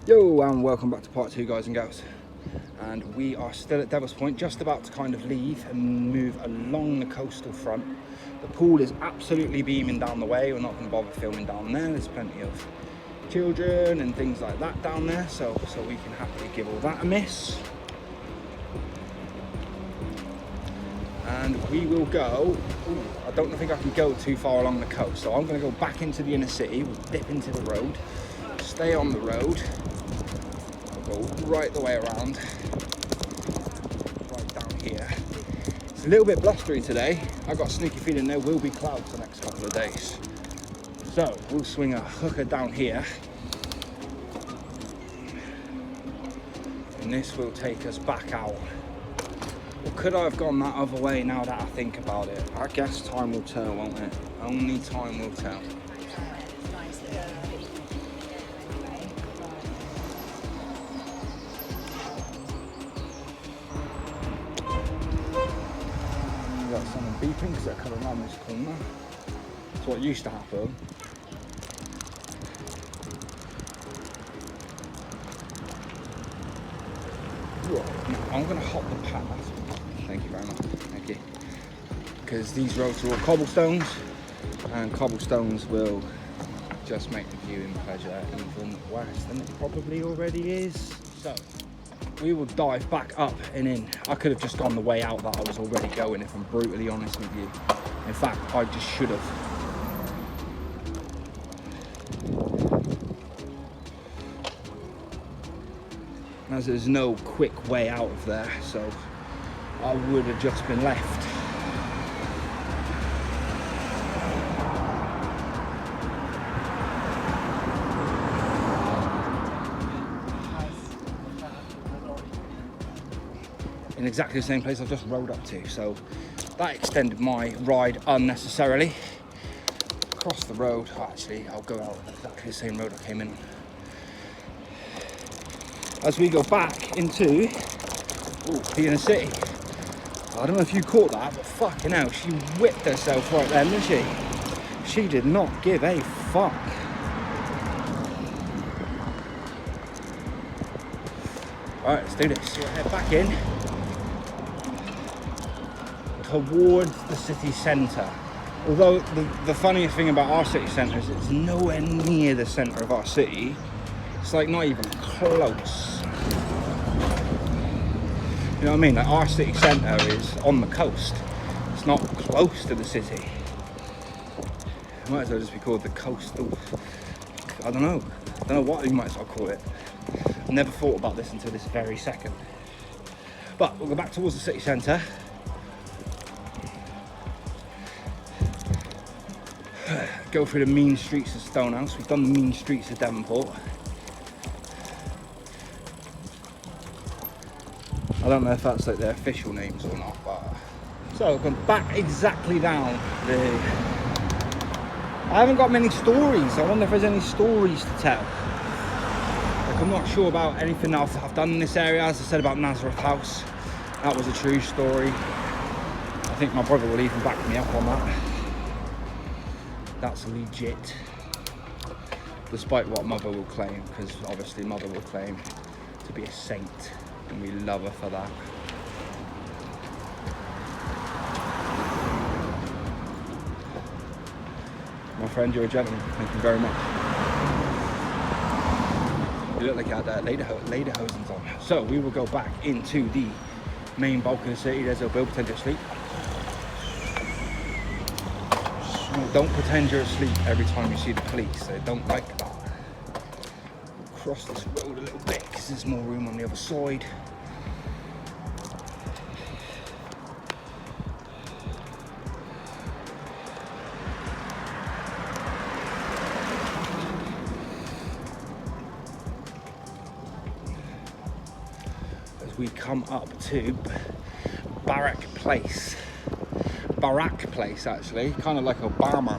Yo, and welcome back to part 2, guys and gals. And we are still at Devil's Point, just about to kind of leave and move along the coastal front. The pool is absolutely beaming down the way. We're not going to bother filming down there. There's plenty of children and things like that down there, so we can happily give all that a miss. And we will go, I don't think I can go too far along the coast, so I'm going to go back into the inner city. We'll dip into the road, stay on the road, go right the way around, right down here. It's a little bit blustery today. I've got a sneaky feeling there will be clouds the next couple of days. So we'll swing a hooker down here, and this will take us back out. Or could I have gone that other way now that I think about it? I guess time will tell, won't it? Only time will tell. Got someone beeping because they're coming around this corner. That's what used to happen. Now, I'm going to hop the path. Thank you very much. Thank you. Because these roads are all cobblestones, and cobblestones will just make the viewing pleasure even worse than it probably already is. So we will dive back up and in. I could have just gone the way out that I was already going, if I'm brutally honest with you. In fact, I just should have. As there's no quick way out of there, so I would have just been left. In exactly the same place I've just rode up to, so that extended my ride unnecessarily. Across the road, actually I'll go out exactly the same road I came in on. As we go back into the inner city. I don't know if you caught that, but fucking hell, she whipped herself right then, didn't she? She did not give a fuck. Alright, let's do this. We'll head back in towards the city centre. Although the funniest thing about our city centre is it's nowhere near the centre of our city. It's like not even close. You know what I mean? Like our city centre is on the coast. It's not close to the city. It might as well just be called the coastal. I don't know what you might as well call it. I never thought about this until this very second. But we'll go back towards the city centre. Go through the mean streets of Stonehouse. We've done the mean streets of Devonport. I don't know if that's like their official names or not, but so I've gone back exactly down the. I haven't got many stories. I wonder if there's any stories to tell. Like, I'm not sure about anything else I've done in this area. As I said about Nazareth House, that was a true story. I think my brother will even back me up on that. That's legit. Despite what mother will claim, because obviously mother will claim to be a saint. And we love her for that. My friend, you're a gentleman. Thank you very much. You look like you had lederhosens on. So we will go back into the main bulk of the city. There's a bill, pretend you're asleep. No, don't pretend you're asleep every time you see the police. They don't like that. Cross this road a little bit because there's more room on the other side. As we come up to Barrack Place actually, kind of like Obama.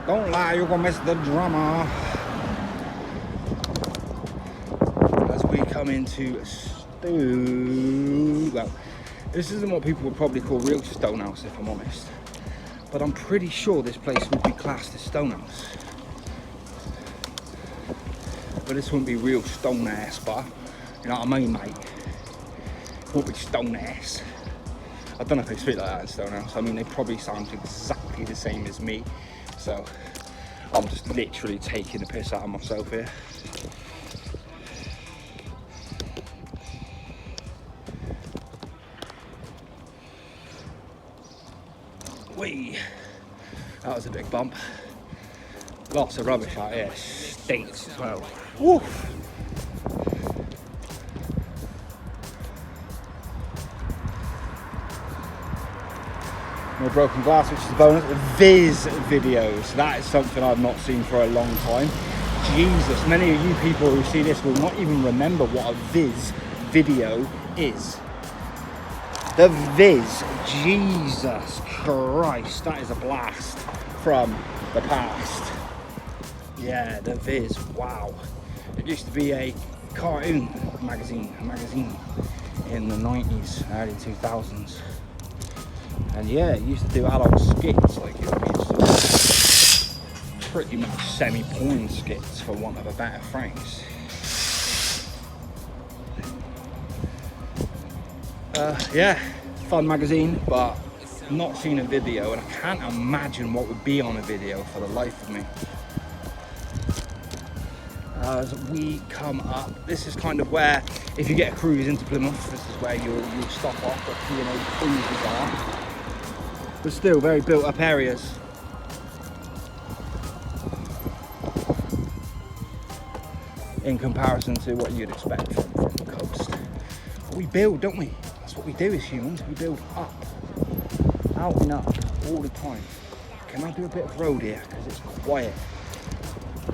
Don't lie, you're gonna miss the drama. As we come into well, this isn't what people would probably call real Stonehouse, if I'm honest. but I'm pretty sure this place would be classed as Stonehouse. But this wouldn't be real stone ass bar, you know what I mean, mate? It won't be stone ass. I don't know if they speak like that in Stonehouse. I mean, they probably sound exactly the same as me, so I'm just literally taking the piss out of myself here. Whee! That was a big bump. Lots of rubbish out here. Stinks as well. Woo! No broken glass, which is a bonus. Viz videos. That is something I've not seen for a long time. Jesus, many of you people who see this will not even remember what a Viz video is. The Viz, Jesus Christ, that is a blast from the past. Yeah, the Viz, wow. It used to be a cartoon magazine, in the 90s, early 2000s. And yeah, it used to do adult skits, like it used to pretty much semi-porn skits, for want of a better phrase. Yeah, fun magazine, but not seen a video, and I can't imagine what would be on a video for the life of me. As we come up, this is kind of where, if you get a cruise into Plymouth, this is where you'll stop off at P&O cruises are. But still, very built up areas. In comparison to what you'd expect from the coast. We build, don't we? That's what we do as humans, we build up. Out and up, all the time. Can I do a bit of road here? Because it's quiet.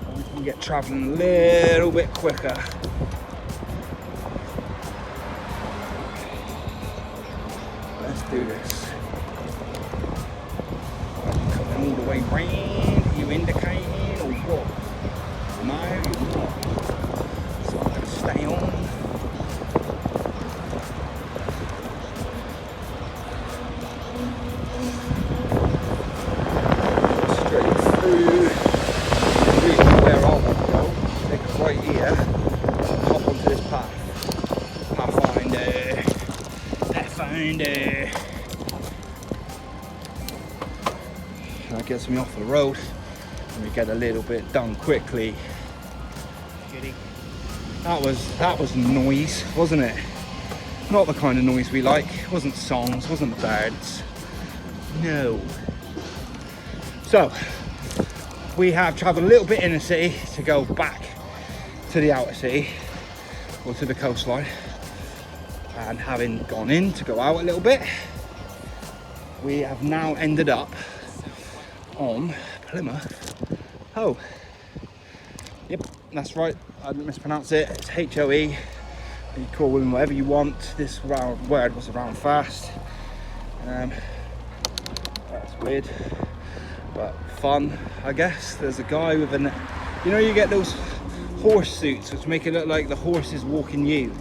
And we can get travelling a little bit quicker. Let's do this. Coming all the way round, you indicating or what? No, you're not. So I'm going to stay on. That gets me off the road and we get a little bit done quickly. That was noise, wasn't it? Not the kind of noise we like. It wasn't songs, wasn't birds. No. So we have travelled a little bit in the city to go back to the outer city or to the coastline, and having gone in to go out a little bit, we have now ended up on Plymouth. Oh, yep, that's right, I didn't mispronounce it. It's H-O-E. You call women whatever you want. This word was around fast. That's weird, but fun, I guess. There's a guy with an, you know, you get those horse suits which make it look like the horse is walking you.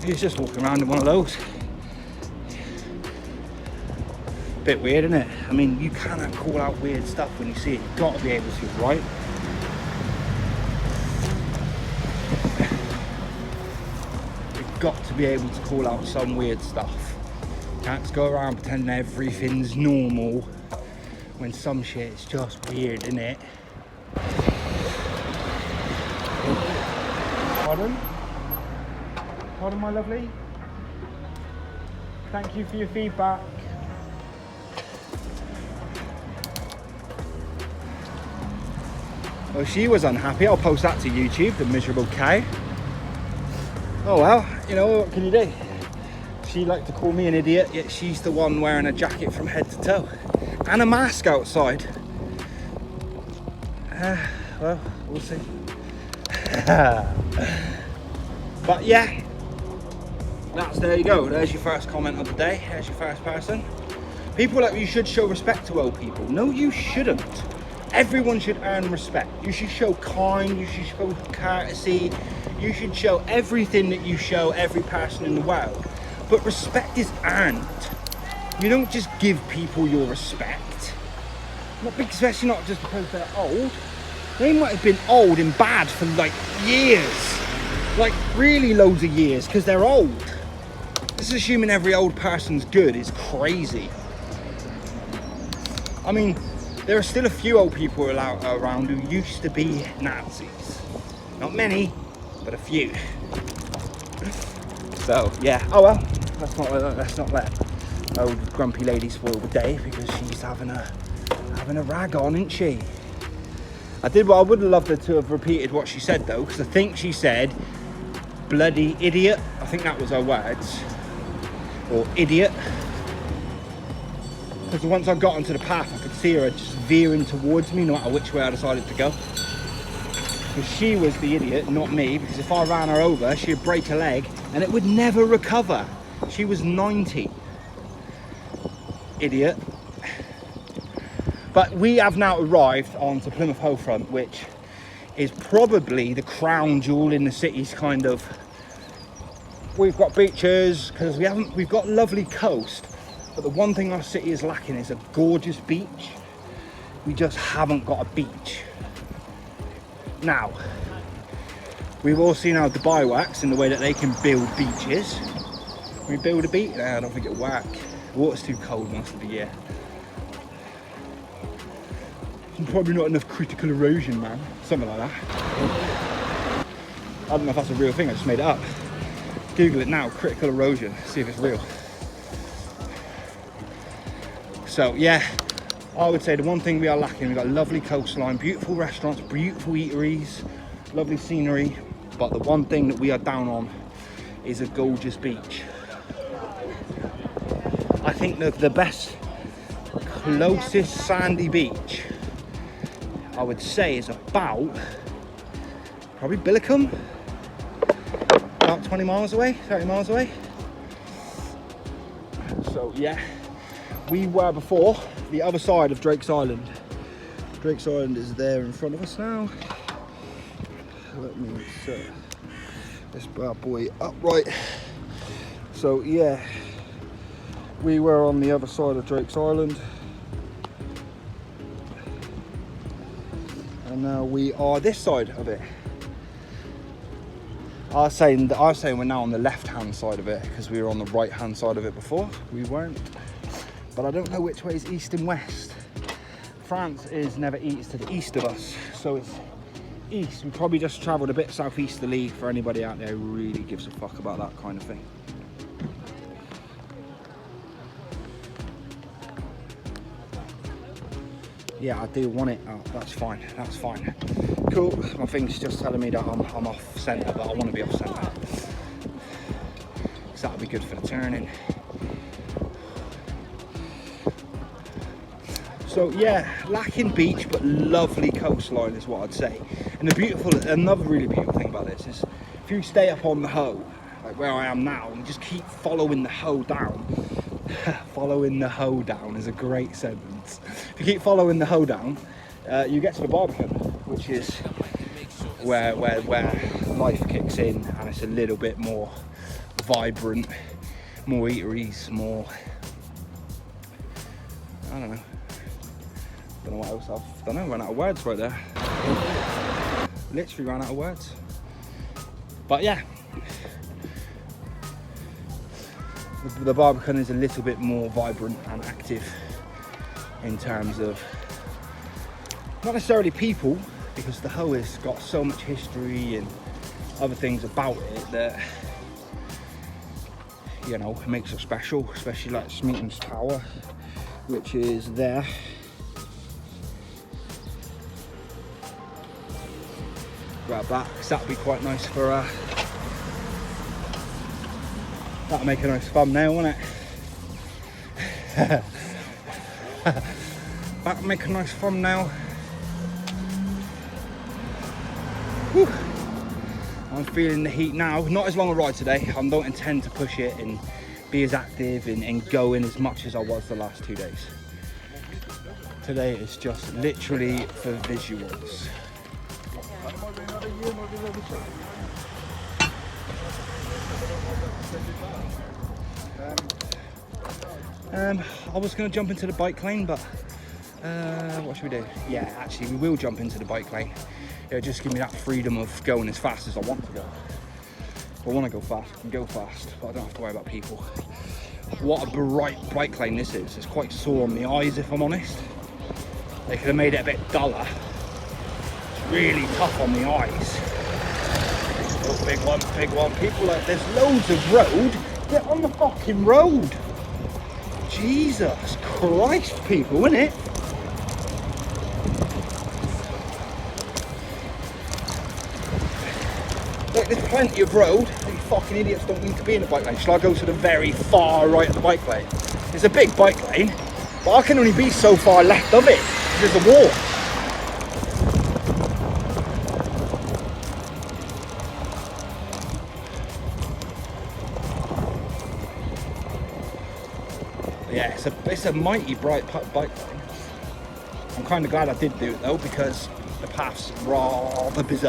He's just walking around in one of those. Bit weird, isn't it? I mean, you cannot call out weird stuff when you see it. You've got to be able to, right? You've got to be able to call out some weird stuff. Can't just go around pretending everything's normal when some shit is just weird, isn't it? Pardon? Pardon, my lovely? Thank you for your feedback. Well, she was unhappy. I'll post that to YouTube, the miserable cow. Oh well, you know, what can you do? She liked to call me an idiot, yet she's the one wearing a jacket from head to toe. And a mask outside. Well, we'll see. But yeah, there you go. There's your first comment of the day. There's your first person. People like you should show respect to old people. No, you shouldn't. Everyone should earn respect. You should show kind, you should show courtesy, you should show everything that you show every person in the world. But respect is earned. You don't just give people your respect. Especially not just because they're old. They might have been old and bad for like years. Like really loads of years because they're old. This is assuming every old person's good is crazy. I mean, there are still a few old people around who used to be Nazis. Not many, but a few. So yeah, oh well, let's not let old grumpy lady spoil the day because she's having a rag on, isn't she? I would have loved her to have repeated what she said though, because I think she said bloody idiot. I think that was her words. Or idiot. Because once I got onto the path, I could see her just veering towards me no matter which way I decided to go. Because she was the idiot, not me, because if I ran her over, she'd break her leg and it would never recover. She was 90. Idiot. But we have now arrived onto Plymouth Howfront, which is probably the crown jewel in the city's kind of. We've got beaches because we've got lovely coast, but the one thing our city is lacking is a gorgeous beach. We just haven't got a beach. Now, we've all seen how Dubai works in the way that they can build beaches. Can we build a beach? Nah, I don't think it'll work. The water's too cold most of the year. Probably not enough critical erosion, man. Something like that. I don't know if that's a real thing, I just made it up. Google it now, critical erosion, see if it's real. So yeah, I would say the one thing we are lacking, we've got a lovely coastline, beautiful restaurants, beautiful eateries, lovely scenery, but the one thing that we are down on is a gorgeous beach. I think that the best, closest sandy beach I would say is about, probably Billicum, about 20 miles away, 30 miles away. So yeah, we were before the other side of Drake's Island. Drake's Island is there in front of us now. Let me set this bad boy upright. So yeah, we were on the other side of Drake's Island. And now we are this side of it. I was saying we're now on the left-hand side of it because we were on the right-hand side of it before. We weren't. But I don't know which way is east and west. France is never east to the east of us, so it's east. We probably just travelled a bit southeasterly for anybody out there who really gives a fuck about that kind of thing. Yeah, I do want it. Oh, that's fine. That's fine. Cool. My thing's just telling me that I'm off centre, but I want to be off centre. So that'll be good for the turning. So yeah, lacking beach, but lovely coastline is what I'd say. And another really beautiful thing about this is if you stay up on the Hoe, like where I am now, and just keep following the Hoe down. Following the Hoe down is a great sentence. If you keep following the Hoe down, you get to the Barbican, which is where life kicks in, and it's a little bit more vibrant, more eateries, more. I don't know what else I've done. I ran out of words right there. Literally ran out of words. But yeah. The Barbican is a little bit more vibrant and active in terms of, not necessarily people, because the Hoe has got so much history and other things about it that, you know, it makes it special, especially like Smeaton's Tower, which is there. Grab that, because that'll be quite nice for that'll make a nice thumbnail, won't it? That'll make a nice thumbnail. Whew. I'm feeling the heat now. Not as long a ride today. I don't intend to push it and be as active and going as much as I was the last 2 days. Today is just literally for visuals. I was going to jump into the bike lane, but What should we do? Yeah, actually, we will jump into the bike lane. It'll just give me that freedom of going as fast as I want to go. If I want to go fast, I can go fast, but I don't have to worry about people. What a bright bike lane this is. It's quite sore on the eyes, if I'm honest. They could have made it a bit duller. It's really tough on the eyes. Oh, big one, big one. People like, there's loads of road. Get on the fucking road. Jesus Christ, people, innit? Look, there's plenty of road. These fucking idiots don't need to be in the bike lane. Shall I go to the very far right of the bike lane? It's a big bike lane, but I can only be so far left of it. There's a wall. Yeah, it's a mighty bright bike lane. I'm kind of glad I did do it though, because the path's rather busy.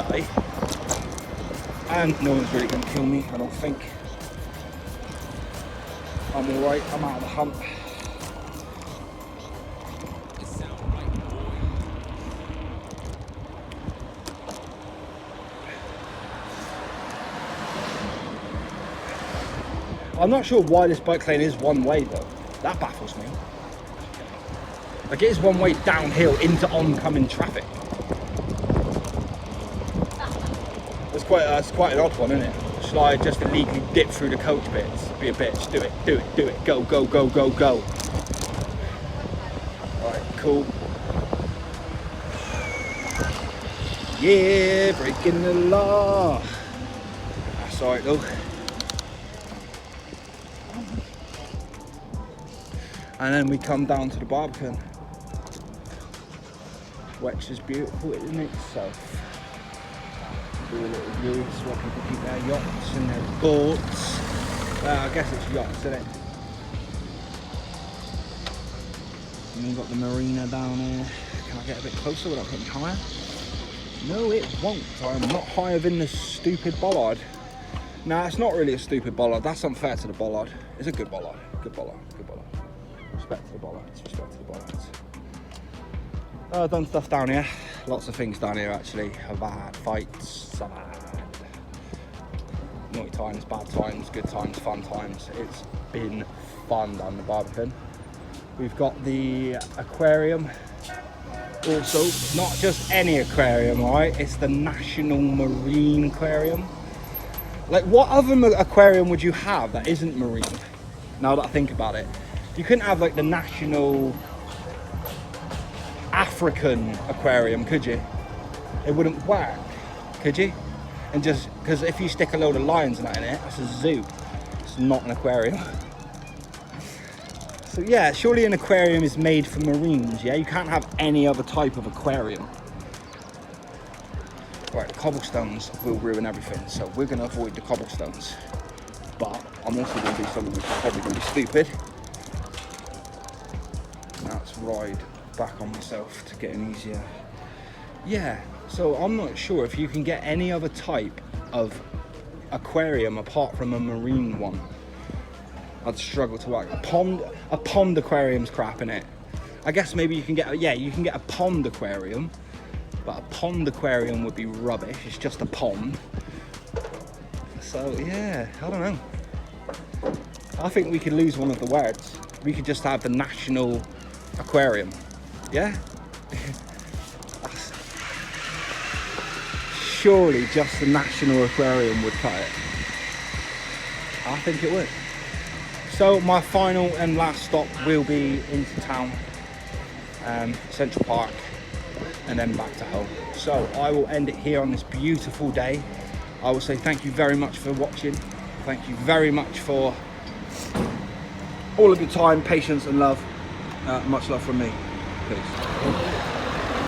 And no one's really going to kill me, I don't think. I'm alright, I'm out of the hump. I'm not sure why this bike lane is one way though. That baffles me. Like, it is one way downhill into oncoming traffic. It's quite an odd one, isn't it? Shall I just illegally dip through the coach bits? Be a bitch. Do it, do it, do it. Go, go, go, go, go. Alright, cool. Yeah, breaking the law. That's alright though. And then we come down to the Barbican, which is beautiful in itself. Do a little view, this is where people keep their yachts and their boats. I guess it's yachts, isn't it? And we've got the marina down there. Can I get a bit closer without getting higher? No, it won't. I'm not higher than this stupid bollard. Nah, it's not really a stupid bollard. That's unfair to the bollard. It's a good bollard. Good bollard. Good bollard. Respect to the bollards. Respect to the bollards. I've done stuff down here. Lots of things down here actually. I've had fights, I've had naughty times, bad times, good times, fun times. It's been fun down the Barbican. We've got the aquarium. Also, not just any aquarium, right? It's the National Marine Aquarium. Like, what other aquarium would you have that isn't marine? Now that I think about it. You couldn't have like the National African Aquarium, could you? It wouldn't work, could you? And just because if you stick a load of lions and that in it, that's a zoo. It's not an aquarium. So yeah, surely an aquarium is made for marines, yeah? You can't have any other type of aquarium. Right, the cobblestones will ruin everything, so we're gonna avoid the cobblestones. But I'm also gonna do something which is probably gonna be stupid. Now let's ride back on myself to get an easier. Yeah, so I'm not sure if you can get any other type of aquarium apart from a marine one. I'd struggle to work. A pond aquarium's crap in it. I guess maybe you can get, you can get a pond aquarium, but a pond aquarium would be rubbish. It's just a pond. So yeah, I don't know. I think we could lose one of the words. We could just have the National Aquarium. Yeah? Surely just the National Aquarium would cut it. I think it would. So my final and last stop will be into town, Central Park, and then back to home. So I will end it here on this beautiful day. I will say thank you very much for watching. Thank you very much for all of your time, patience and love. Much love from me. Peace.